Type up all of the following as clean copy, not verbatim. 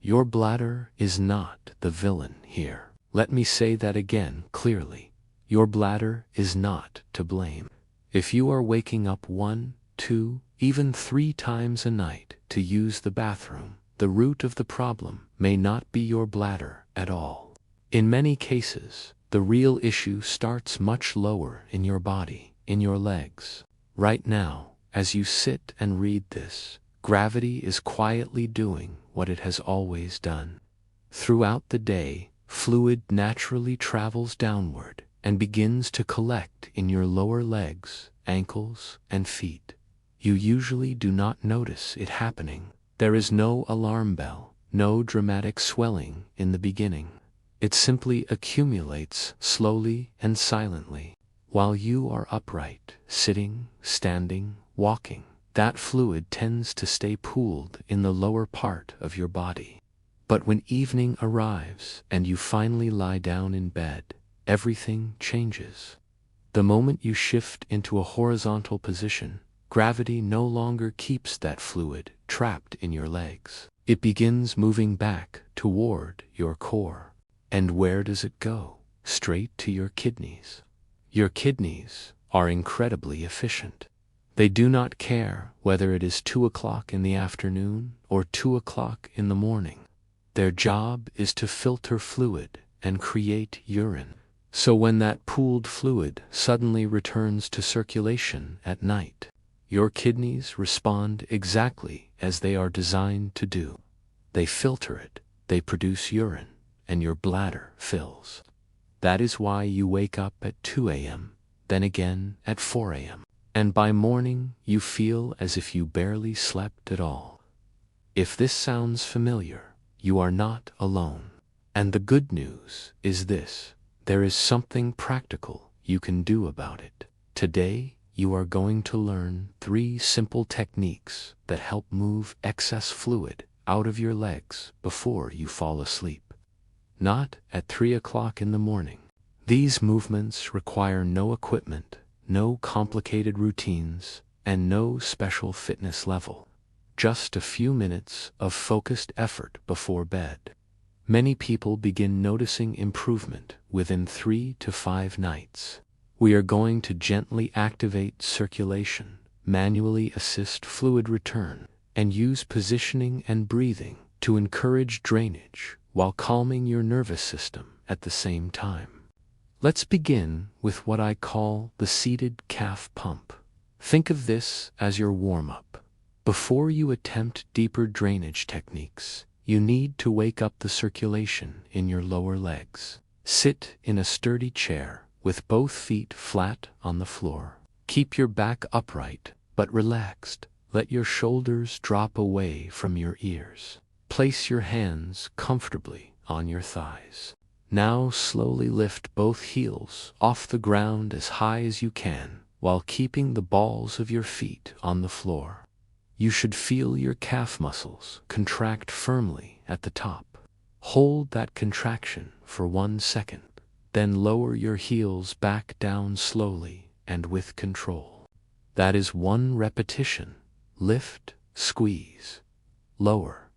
Your bladder is not the villain here. Let me say that again clearly. Your bladder is not to blame. If you are waking up 1, 2, even 3 times a night to use the bathroom, the root of the problem may not be your bladder at all. In many cases, the real issue starts much lower in your body, in your legs. Right now, as you sit and read this, gravity is quietly doing what it has always done. Throughout the day, fluid naturally travels downward and begins to collect in your lower legs, ankles, and feet. You usually do not notice it happening. There is no alarm bell, no dramatic swelling in the beginning. It simply accumulates slowly and silently. While you are upright, sitting, standing, walking, that fluid tends to stay pooled in the lower part of your body. But when evening arrives and you finally lie down in bed, everything changes. The moment you shift into a horizontal position, gravity no longer keeps that fluid trapped in your legs. It begins moving back toward your core. And where does it go? Straight to your kidneys. Your kidneys are incredibly efficient. They do not care whether it is 2 o'clock in the afternoon or 2 o'clock in the morning. Their job is to filter fluid and create urine. So when that pooled fluid suddenly returns to circulation at night, your kidneys respond exactly as they are designed to do. They filter it, they produce urine, and your bladder fills. That is why you wake up at 2 a.m., then again at 4 a.m. And by morning you feel as if you barely slept at all. If this sounds familiar, you are not alone. And the good news is this: there is something practical you can do about it. Today, you are going to learn 3 simple techniques that help move excess fluid out of your legs before you fall asleep. Not at 3 o'clock in the morning. These movements require no equipment, no complicated routines, and no special fitness level. Just a few minutes of focused effort before bed. Many people begin noticing improvement within 3 to 5 nights. We are going to gently activate circulation, manually assist fluid return, and use positioning and breathing to encourage drainage while calming your nervous system at the same time. Let's begin with what I call the seated calf pump. Think of this as your warm-up. Before you attempt deeper drainage techniques, you need to wake up the circulation in your lower legs. Sit in a sturdy chair with both feet flat on the floor. Keep your back upright but relaxed. Let your shoulders drop away from your ears. Place your hands comfortably on your thighs. Now slowly lift both heels off the ground as high as you can, while keeping the balls of your feet on the floor. You should feel your calf muscles contract firmly at the top. Hold that contraction for 1 second, then lower your heels back down slowly and with control. That is 1 repetition. Lift, squeeze, lower.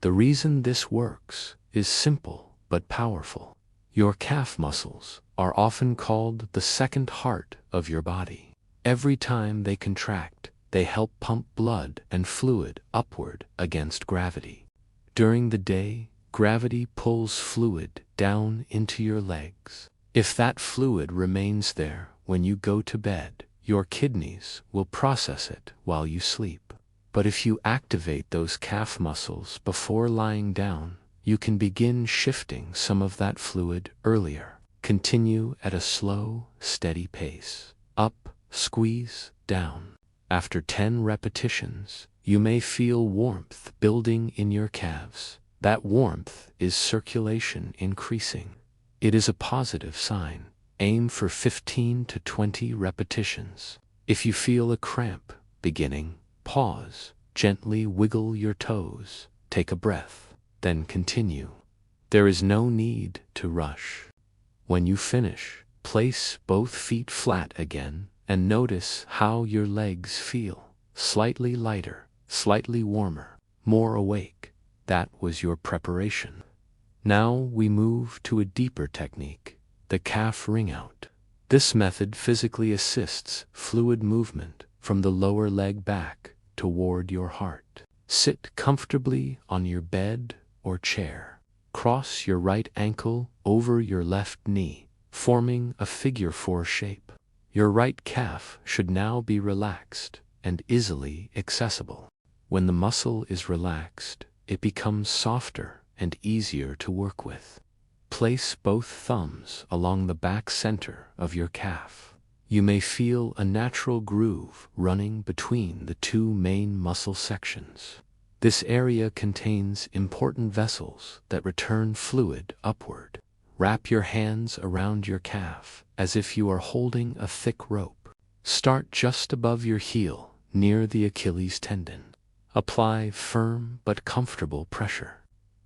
The reason this works is simple but powerful. Your calf muscles are often called the second heart of your body. Every time they contract, they help pump blood and fluid upward against gravity. During the day, gravity pulls fluid down into your legs. If that fluid remains there when you go to bed, your kidneys will process it while you sleep. But if you activate those calf muscles before lying down, you can begin shifting some of that fluid earlier. Continue at a slow, steady pace. Up, squeeze, down. After 10 repetitions, you may feel warmth building in your calves. That warmth is circulation increasing. It is a positive sign. Aim for 15 to 20 repetitions. If you feel a cramp beginning, pause. Gently wiggle your toes. Take a breath. Then continue. There is no need to rush. When you finish, place both feet flat again and notice how your legs feel. Slightly lighter, slightly warmer, more awake. That was your preparation. Now we move to a deeper technique, the calf wring-out. This method physically assists fluid movement from the lower leg back toward your heart. Sit comfortably on your bed or chair. Cross your right ankle over your left knee, forming a figure 4 shape. Your right calf should now be relaxed and easily accessible. When the muscle is relaxed, it becomes softer and easier to work with. Place both thumbs along the back center of your calf. You may feel a natural groove running between the two main muscle sections. This area contains important vessels that return fluid upward. Wrap your hands around your calf as if you are holding a thick rope. Start just above your heel, near the Achilles tendon. Apply firm but comfortable pressure.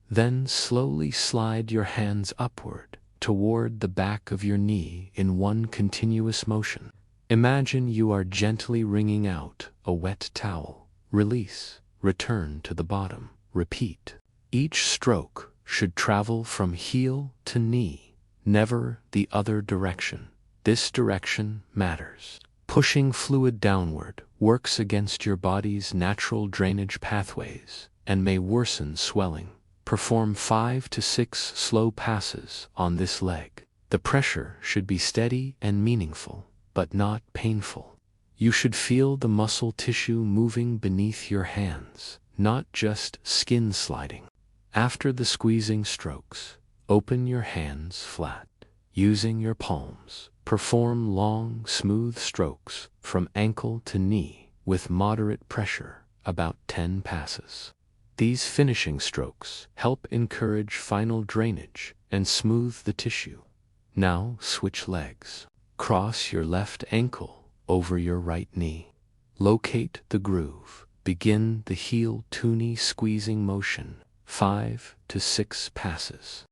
Then slowly slide your hands upward toward the back of your knee in one continuous motion. Imagine you are gently wringing out a wet towel. Release. Return to the bottom. Repeat. Each stroke should travel from heel to knee, never the other direction. This direction matters. Pushing fluid downward works against your body's natural drainage pathways and may worsen swelling. Perform 5 to 6 slow passes on this leg. The pressure should be steady and meaningful, but not painful. You should feel the muscle tissue moving beneath your hands, not just skin sliding. After the squeezing strokes, open your hands flat. Using your palms, perform long, smooth strokes from ankle to knee with moderate pressure, about 10 passes. These finishing strokes help encourage final drainage and smooth the tissue. Now switch legs. Cross your left ankle over your right knee. Locate the groove. Begin the heel to knee squeezing motion, 5 to 6 passes.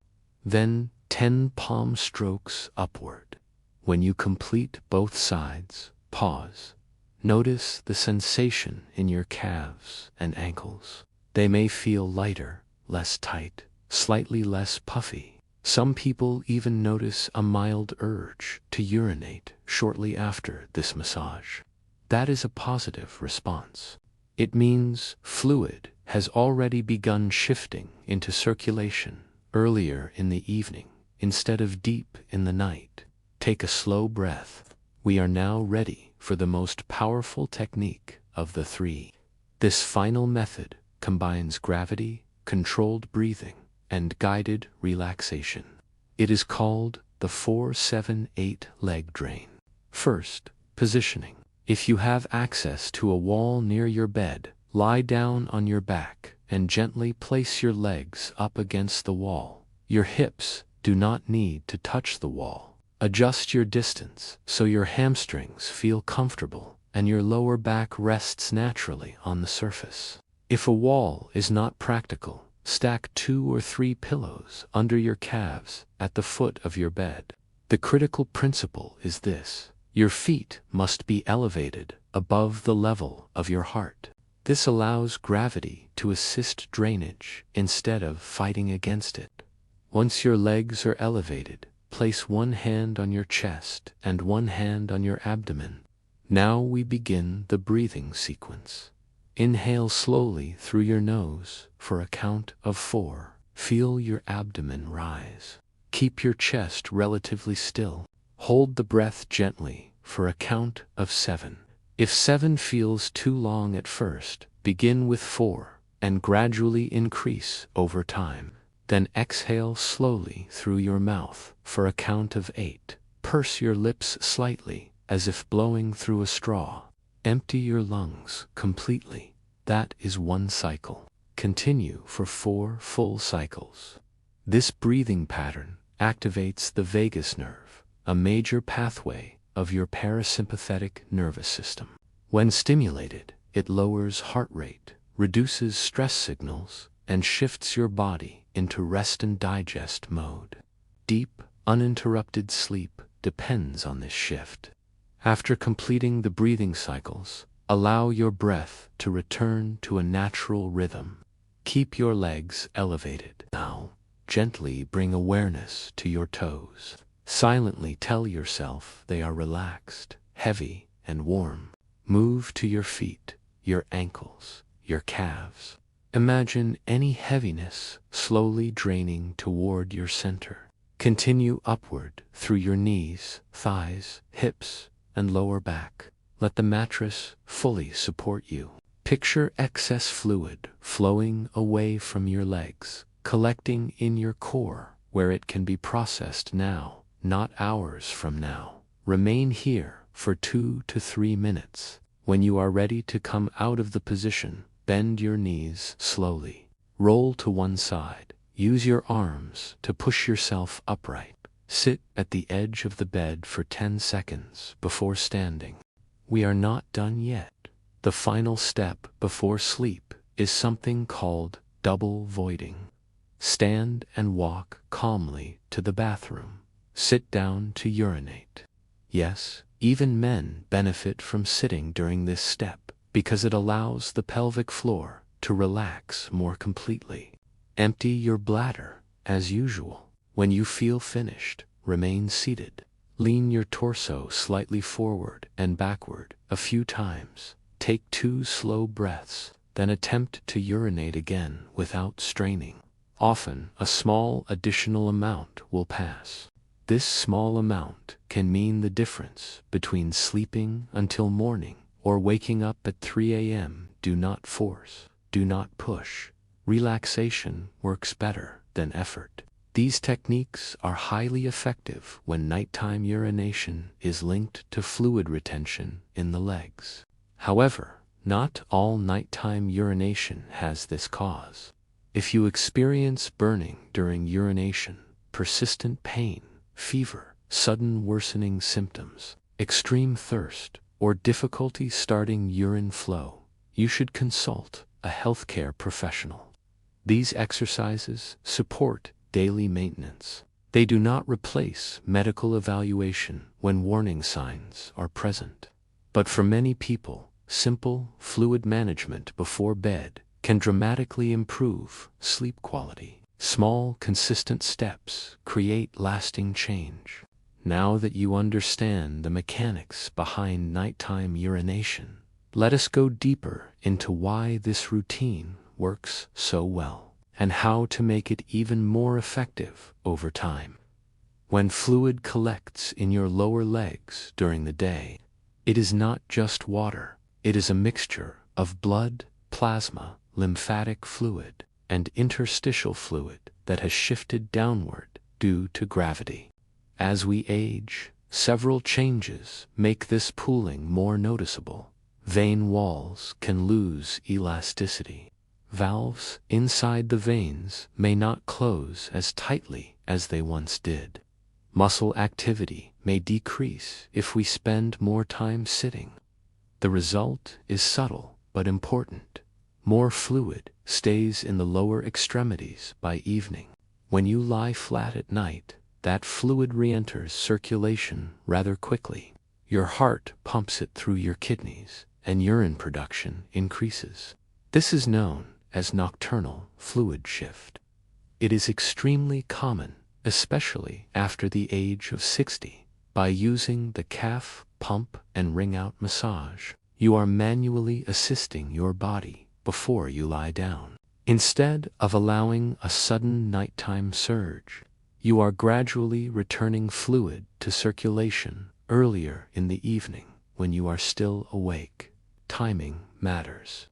Then 10 palm strokes upward. When you complete both sides, pause. Notice the sensation in your calves and ankles. They may feel lighter, less tight, slightly less puffy. Some people even notice a mild urge to urinate shortly after this massage. That is a positive response. It means fluid has already begun shifting into circulation earlier in the evening instead of deep in the night. Take a slow breath. We are now ready for the most powerful technique of the 3. This final method combines gravity, controlled breathing, and guided relaxation. It is called the 4-7-8 leg drain. First, positioning. If you have access to a wall near your bed, lie down on your back and gently place your legs up against the wall. Your hips do not need to touch the wall. Adjust your distance so your hamstrings feel comfortable and your lower back rests naturally on the surface. If a wall is not practical, stack 2 or 3 pillows under your calves at the foot of your bed. The critical principle is this: your feet must be elevated above the level of your heart. This allows gravity to assist drainage instead of fighting against it. Once your legs are elevated, place one hand on your chest and one hand on your abdomen. Now we begin the breathing sequence. Inhale slowly through your nose for a count of 4. Feel your abdomen rise. Keep your chest relatively still. Hold the breath gently for a count of 7. If 7 feels too long at first, begin with 4 and gradually increase over time. Then exhale slowly through your mouth for a count of 8. Purse your lips slightly as if blowing through a straw. Empty your lungs completely. That is 1 cycle. Continue for 4 full cycles. This breathing pattern activates the vagus nerve, a major pathway of your parasympathetic nervous system. When stimulated, it lowers heart rate, reduces stress signals, and shifts your body into rest and digest mode. Deep, uninterrupted sleep depends on this shift. After completing the breathing cycles, allow your breath to return to a natural rhythm. Keep your legs elevated. Now, gently bring awareness to your toes. Silently tell yourself they are relaxed, heavy, and warm. Move to your feet, your ankles, your calves. Imagine any heaviness slowly draining toward your center. Continue upward through your knees, thighs, hips, and lower back. Let the mattress fully support you. Picture excess fluid flowing away from your legs, collecting in your core where it can be processed now, not hours from now. Remain here for 2 to 3 minutes. When you are ready to come out of the position, bend your knees slowly. Roll to one side. Use your arms to push yourself upright. Sit at the edge of the bed for 10 seconds before standing. We are not done yet. The final step before sleep is something called double voiding. Stand and walk calmly to the bathroom. Sit down to urinate. Yes, even men benefit from sitting during this step because it allows the pelvic floor to relax more completely. Empty your bladder as usual. When you feel finished, remain seated. Lean your torso slightly forward and backward a few times. Take 2 slow breaths, then attempt to urinate again without straining. Often, a small additional amount will pass. This small amount can mean the difference between sleeping until morning or waking up at 3 a.m. Do not force. Do not push. Relaxation works better than effort. These techniques are highly effective when nighttime urination is linked to fluid retention in the legs. However, not all nighttime urination has this cause. If you experience burning during urination, persistent pain, fever, sudden worsening symptoms, extreme thirst, or difficulty starting urine flow, you should consult a healthcare professional. These exercises support daily maintenance. They do not replace medical evaluation when warning signs are present. But for many people, simple fluid management before bed can dramatically improve sleep quality. Small, consistent steps create lasting change. Now that you understand the mechanics behind nighttime urination, let us go deeper into why this routine works so well and how to make it even more effective over time. When fluid collects in your lower legs during the day, it is not just water. It is a mixture of blood, plasma, lymphatic fluid, and interstitial fluid that has shifted downward due to gravity. As we age, several changes make this pooling more noticeable. Vein walls can lose elasticity. Valves inside the veins may not close as tightly as they once did. Muscle activity may decrease if we spend more time sitting. The result is subtle but important. More fluid stays in the lower extremities by evening. When you lie flat at night, that fluid re-enters circulation rather quickly. Your heart pumps it through your kidneys, and urine production increases. This is known as nocturnal fluid shift. It is extremely common, especially after the age of 60. By using the calf, pump, and Wring-Out massage, you are manually assisting your body before you lie down. Instead of allowing a sudden nighttime surge, you are gradually returning fluid to circulation earlier in the evening when you are still awake. Timing matters.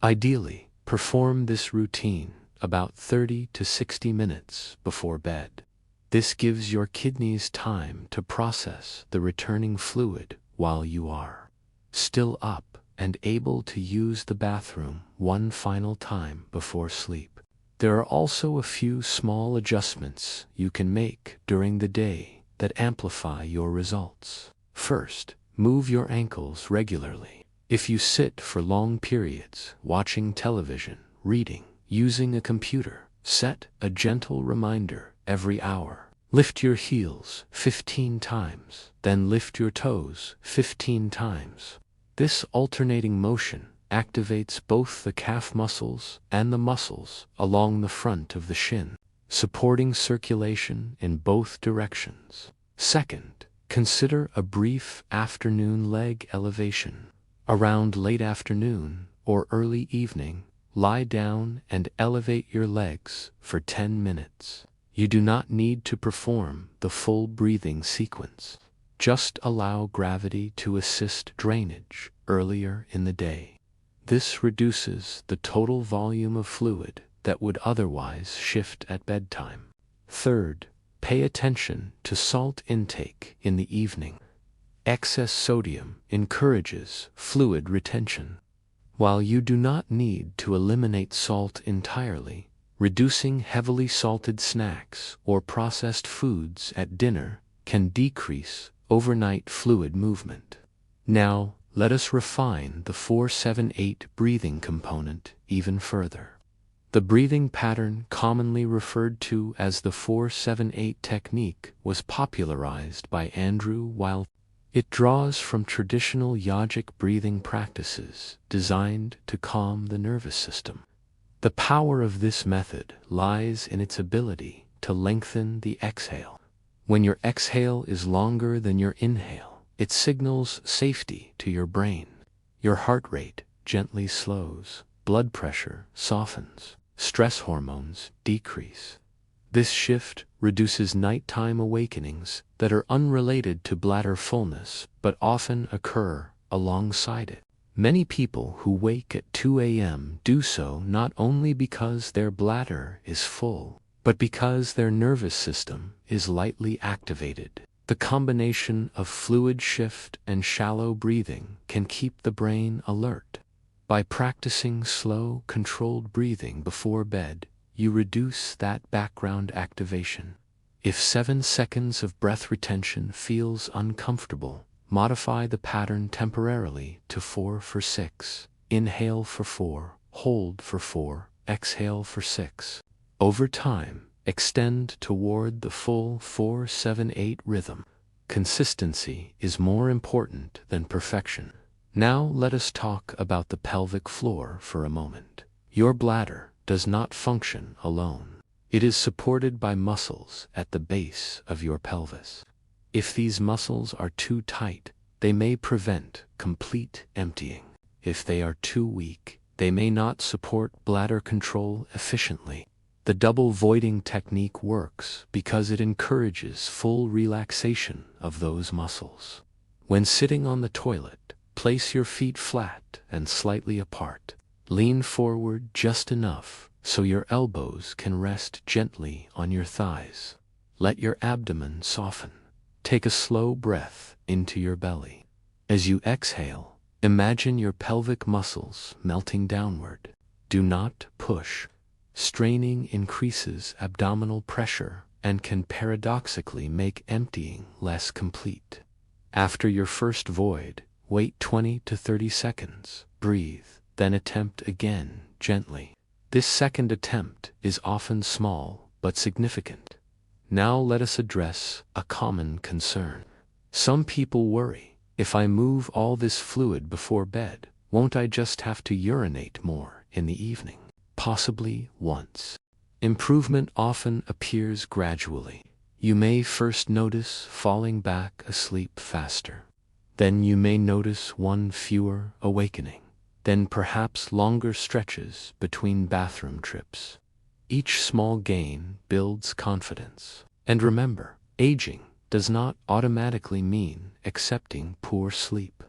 Ideally, perform this routine about 30 to 60 minutes before bed. This gives your kidneys time to process the returning fluid while you are still up and able to use the bathroom one final time before sleep. There are also a few small adjustments you can make during the day that amplify your results. First, move your ankles regularly. If you sit for long periods, watching television, reading, using a computer, set a gentle reminder every hour. Lift your heels 15 times, then lift your toes 15 times. This alternating motion activates both the calf muscles and the muscles along the front of the shin, supporting circulation in both directions. Second, consider a brief afternoon leg elevation. Around late afternoon or early evening, lie down and elevate your legs for 10 minutes. You do not need to perform the full breathing sequence. Just allow gravity to assist drainage earlier in the day. This reduces the total volume of fluid that would otherwise shift at bedtime. Third, pay attention to salt intake in the evening. Excess sodium encourages fluid retention. While you do not need to eliminate salt entirely, reducing heavily salted snacks or processed foods at dinner can decrease overnight fluid movement. Now, let us refine the 4-7-8 breathing component even further. The breathing pattern commonly referred to as the 4-7-8 technique was popularized by Andrew Weil. It draws from traditional yogic breathing practices designed to calm the nervous system. The power of this method lies in its ability to lengthen the exhale. When your exhale is longer than your inhale, it signals safety to your brain. Your heart rate gently slows, blood pressure softens, stress hormones decrease. This shift reduces nighttime awakenings that are unrelated to bladder fullness but often occur alongside it. Many people who wake at 2 a.m. do so not only because their bladder is full, but because their nervous system is lightly activated. The combination of fluid shift and shallow breathing can keep the brain alert. By practicing slow, controlled breathing before bed, you reduce that background activation. If 7 seconds of breath retention feels uncomfortable, modify the pattern temporarily to 4 for 6. Inhale for 4, hold for 4, exhale for 6. Over time, extend toward the full 4-7-8 rhythm. Consistency is more important than perfection. Now let us talk about the pelvic floor for a moment. Your bladder does not function alone. It is supported by muscles at the base of your pelvis. If these muscles are too tight, they may prevent complete emptying. If they are too weak, they may not support bladder control efficiently. The double voiding technique works because it encourages full relaxation of those muscles. When sitting on the toilet, place your feet flat and slightly apart. Lean forward just enough so your elbows can rest gently on your thighs. Let your abdomen soften. Take a slow breath into your belly. As you exhale, imagine your pelvic muscles melting downward. Do not push. Straining increases abdominal pressure and can paradoxically make emptying less complete. After your first void, wait 20 to 30 seconds, breathe, then attempt again gently. This second attempt is often small but significant. Now let us address a common concern. Some people worry, if I move all this fluid before bed, won't I just have to urinate more in the evening? Possibly once. Improvement often appears gradually. You may first notice falling back asleep faster. Then you may notice one fewer awakening. Then perhaps longer stretches between bathroom trips. Each small gain builds confidence. And remember, aging does not automatically mean accepting poor sleep.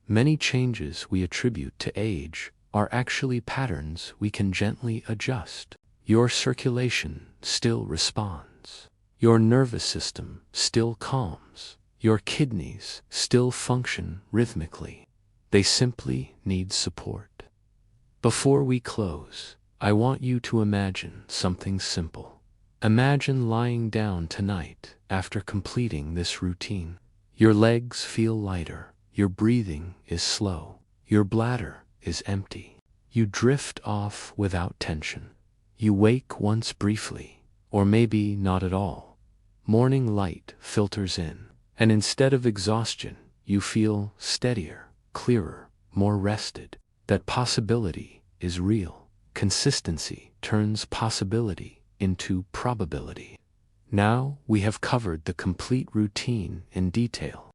Many changes we attribute to age are actually patterns we can gently adjust. Your circulation still responds. Your nervous system still calms. Your kidneys still function rhythmically. They simply need support. Before we close, I want you to imagine something simple. Imagine lying down tonight after completing this routine. Your legs feel lighter. Your breathing is slow. Your bladder is empty. You drift off without tension. You wake once briefly, or maybe not at all. Morning light filters in, and instead of exhaustion, you feel steadier, clearer, more rested. that possibility is real. Consistency turns possibility into probability. Now we have covered the complete routine in detail.